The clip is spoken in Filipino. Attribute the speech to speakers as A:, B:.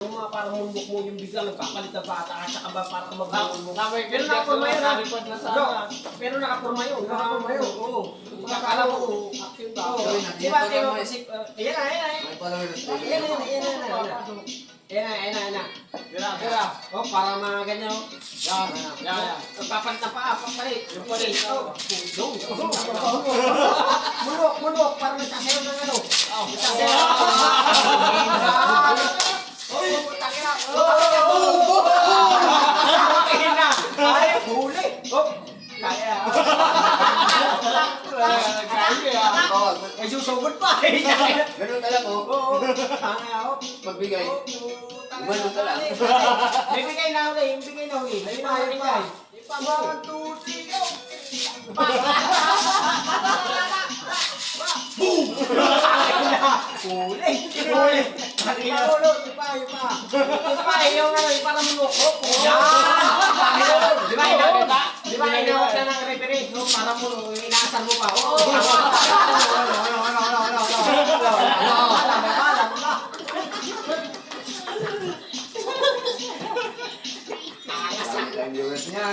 A: Yung mga parang mumbok mo yung biglang nagpapalit ng bata ka sa kaba para ka mag-mumbok.
B: Tamay
A: Pero nakapurma yun ha.
B: Report na sana.
A: Pero nakapurma yun.
C: Nakapurma yun.
A: Oo. Akala mo, action ba?
C: Oo.
A: Di ba, di ba, kasi, ayan na, ayan na.
C: May follower na tayo.
A: Ayan na, ayan na, ayan na.
B: Kira.
A: Oh, para mga ganyan, oh.
B: Yan.
A: Nagpapalit na paa, papalit.
B: Yung palit.
A: Oh, dong. Munok, parang nagsasayaw ng ano. Nagsasayaw. Oh, takina. Takina. Ay, huli. Oh, kaya. Ay, susugod pa.
C: Ganun ka lang, oh.
A: Oo. Tanga, oh.
C: Pagbigay. Gumano ka lang.
A: May bigay na uli, yung bigay na uli. May bigay. 1, 2, 3, go! Boom! Huli! Huli! Ulo, ipa. Ipa, yung ano, yung parang munok. Yan! Di ba, inawag na ng referee? No, parang munok, inaasar mo pa.
C: Ilang viewers niya.